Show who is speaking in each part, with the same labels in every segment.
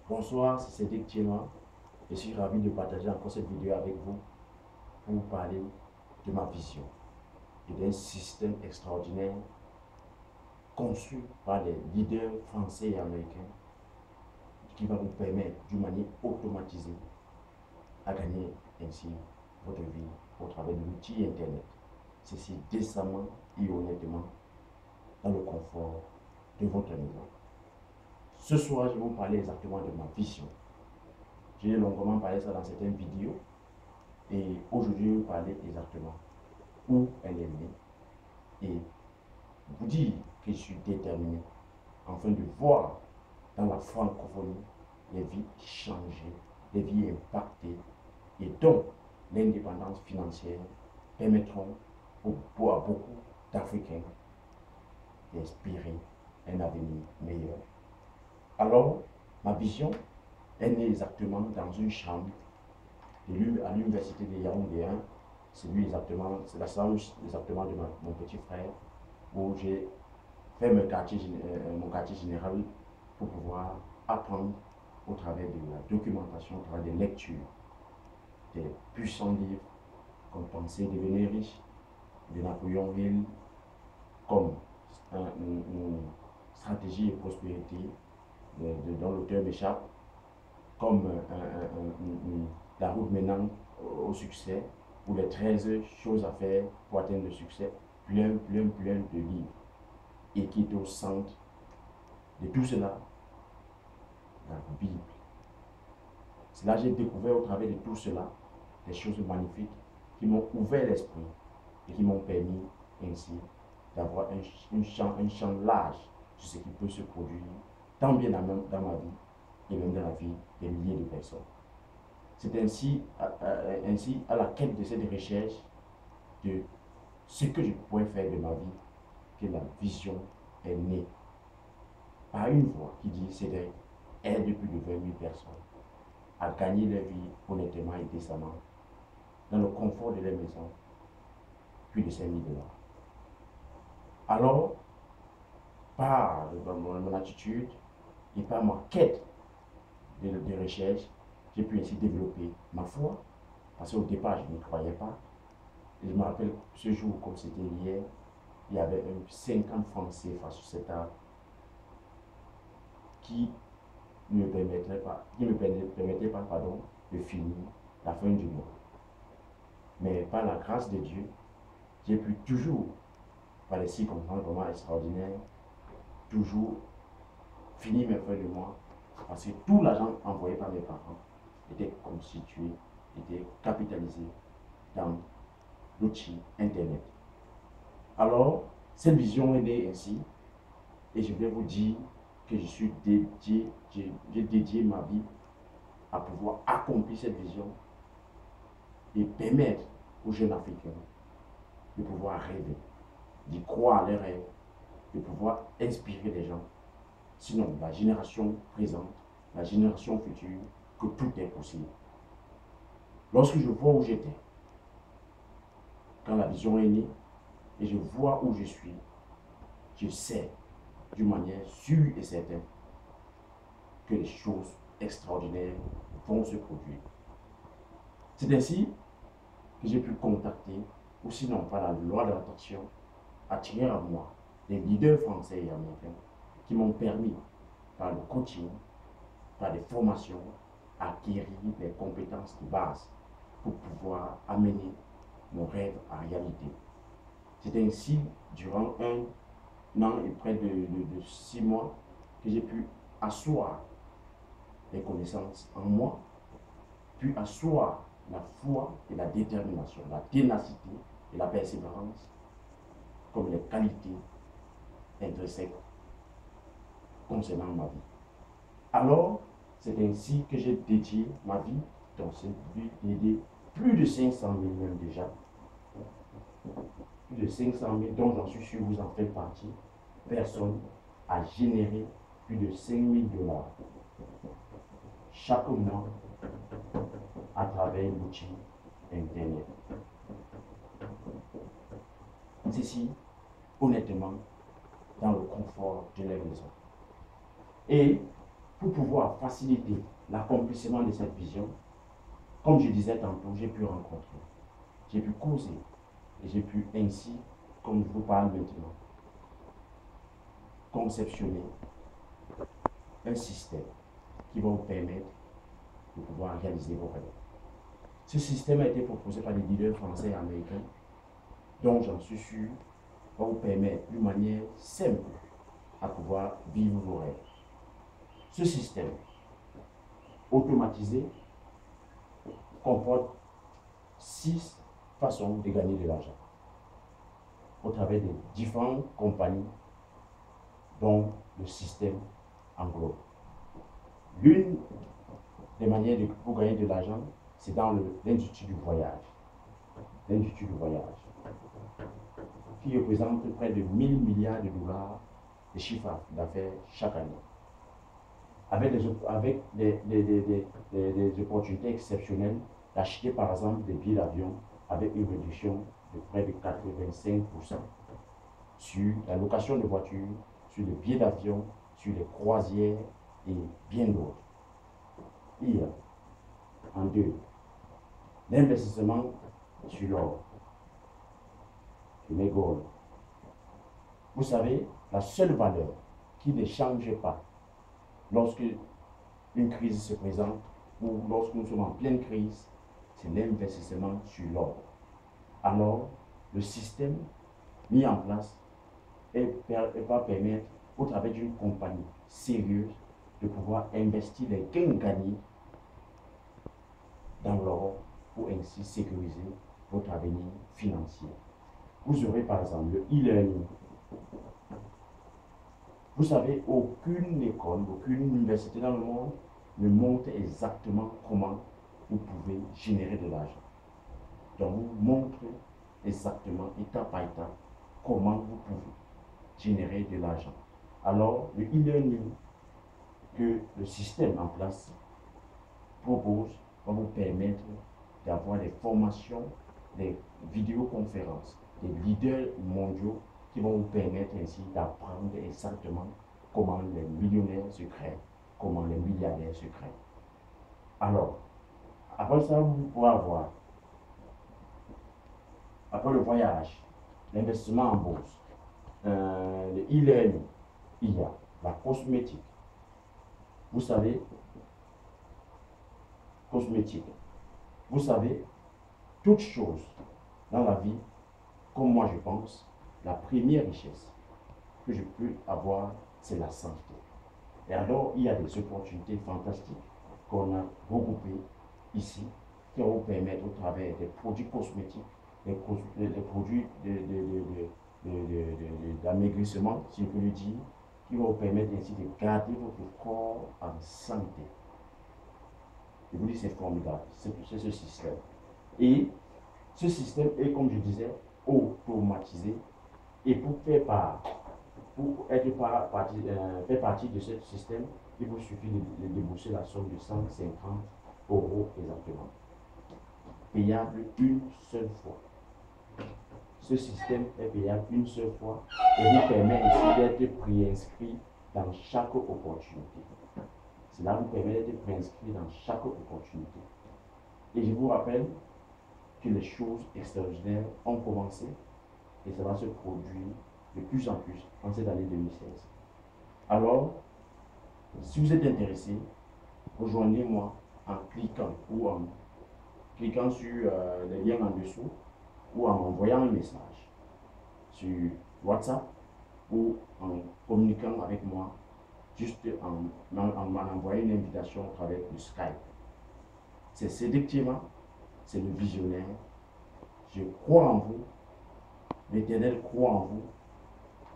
Speaker 1: Bonsoir, c'est Cédric Thiénois. Je suis ravi de partager encore cette vidéo avec vous pour vous parler de ma vision et d'un système extraordinaire conçu par les leaders français et américains qui va vous permettre d'une manière automatisée à gagner ainsi votre vie au travers de l'outil Internet. Ceci décemment et honnêtement dans le confort de votre maison. Ce soir, je vais vous parler exactement de ma vision. J'ai longuement parlé ça dans certaines vidéos. Et aujourd'hui, je vais vous parler exactement où elle est née et vous dire que je suis déterminé afin de voir dans la francophonie les vies changer, les vies impactées et donc l'indépendance financière permettront à beaucoup d'Africains d'inspirer un avenir meilleur. Alors, ma vision est née exactement dans une chambre à l'université de Yaoundé 1. C'est la chambre exactement de mon petit frère où j'ai fait mon quartier général pour pouvoir apprendre au travers de la documentation, au travers des lectures, des puissants livres comme Penser devenir riche de Napoléon Hill, comme une stratégie et prospérité dont l'auteur m'échappe, comme la route menant au succès, ou les 13 choses à faire pour atteindre le succès, plein de livres, et qui est au centre de tout cela, la Bible. C'est là que j'ai découvert au travers de tout cela des choses magnifiques qui m'ont ouvert l'esprit et qui m'ont permis ainsi d'avoir un champ large sur ce qui peut se produire, tant bien dans ma vie et même dans la vie des milliers de personnes. C'est ainsi à la quête de cette recherche de ce que je pourrais faire de ma vie que la vision est née. Par une voix qui dit Cédric aide plus de 20 000 personnes à gagner leur vie honnêtement et décemment dans le confort de leur maison, plus de 5 000 $. Alors, par mon attitude et par ma quête de recherche, j'ai pu ainsi développer ma foi, parce qu'au départ, je n'y croyais pas. Et je me rappelle ce jour, comme c'était hier, il y avait 50 francs CFA sur cette table qui ne me permettait pas de finir la fin du mois. Mais par la grâce de Dieu, j'ai pu toujours, par les circonstances vraiment extraordinaires, toujours finir mes fins de mois, parce que tout l'argent envoyé par mes parents était constitué, était capitalisé dans l'outil Internet. Alors, cette vision est née ainsi, et je vais vous dire que je suis dédié, j'ai dédié ma vie à pouvoir accomplir cette vision et permettre aux jeunes Africains de pouvoir rêver, d'y croire à leurs rêves, de pouvoir inspirer les gens. Sinon, la génération présente, la génération future, que tout est possible. Lorsque je vois où j'étais, quand la vision est née, et je vois où je suis, je sais d'une manière sûre et certaine que les choses extraordinaires vont se produire. C'est ainsi que j'ai pu contacter, ou sinon par la loi de l'attraction, attirer à moi des leaders français et américains qui m'ont permis, par le coaching, par des formations, à acquérir les compétences de base pour pouvoir amener mon rêve à réalité. C'est ainsi, durant un an et près de 6 mois, que j'ai pu asseoir les connaissances en moi, puis asseoir la foi et la détermination, la ténacité et la persévérance comme les qualités intrinsèques concernant ma vie. Alors, c'est ainsi que j'ai dédié ma vie dans cette vie d'aider plus de 500 000 même déjà, plus de 500 000 dont j'en suis sûr vous en faites partie, personnes à générer plus de 5 000 $ chaque mois à travers l'outil Internet. Ceci, honnêtement, dans le confort de leur maison. Et pour pouvoir faciliter l'accomplissement de cette vision, comme je disais tantôt, j'ai pu rencontrer, j'ai pu causer, et j'ai pu ainsi, comme je vous parle maintenant, conceptionner un système qui va vous permettre de pouvoir réaliser vos rêves. Ce système a été proposé par des leaders français et américains, dont j'en suis sûr va vous permettre d'une manière simple à pouvoir vivre vos rêves. Ce système automatisé comporte 6 façons de gagner de l'argent au travers des différentes compagnies dont le système englobe. L'une des manières pour gagner de l'argent, c'est dans l'industrie du voyage. L'industrie du voyage, qui représente près de 1000 milliards de dollars de chiffre d'affaires chaque année. Avec des opportunités exceptionnelles d'acheter par exemple des billets d'avion avec une réduction de près de 85% sur la location de voitures, sur les billets d'avion, sur les croisières et bien d'autres. Il y a en deux, l'investissement sur l'or, sur les gold. Vous savez, la seule valeur qui ne change pas lorsque une crise se présente ou lorsque nous sommes en pleine crise, c'est l'investissement sur l'or. Alors, le système mis en place va permettre, au travers d'une compagnie sérieuse, de pouvoir investir les gains gagnés dans l'or pour ainsi sécuriser votre avenir financier. Vous aurez par exemple le e-learning. Vous savez, aucune école, aucune université dans le monde ne montre exactement comment vous pouvez générer de l'argent. Donc, vous montre exactement, étape par étape, comment vous pouvez générer de l'argent. Alors, le e-learning que le système en place propose va vous permettre d'avoir des formations, des vidéoconférences, des leaders mondiaux qui vont vous permettre ainsi d'apprendre exactement comment les millionnaires se créent, comment les milliardaires se créent. Alors, après ça, vous pouvez avoir, après le voyage, l'investissement en bourse, le e-learning, il y a la cosmétique. Vous savez, cosmétique. Vous savez, toute chose dans la vie, comme moi je pense, la première richesse que je peux avoir, c'est la santé. Et alors, il y a des opportunités fantastiques qu'on a regroupées ici, qui vont vous permettre au travers des produits cosmétiques, des produits d'amaigrissement, si je peux le dire, qui vont vous permettre ainsi de garder votre corps en santé. Je vous dis, c'est formidable, c'est ce système. Et ce système est, comme je disais, automatisé. Et pour faire partie de ce système, il vous suffit de débourser la somme de 150 € exactement. Payable une seule fois. Ce système est payable une seule fois et vous permet ici d'être préinscrit dans chaque opportunité. Cela vous permet d'être préinscrit dans chaque opportunité. Et je vous rappelle que les choses extraordinaires ont commencé et ça va se produire de plus en plus en cette année 2016. Alors, si vous êtes intéressé, rejoignez-moi en cliquant sur les liens en dessous ou en envoyant un message sur WhatsApp ou en communiquant avec moi, juste en envoyant une invitation à travers le Skype. C'est Cédric Thiema, c'est le visionnaire. Je crois en vous, l'Éternel croit en vous.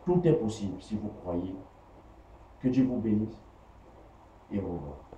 Speaker 1: Tout est possible si vous croyez. Que Dieu vous bénisse et au revoir.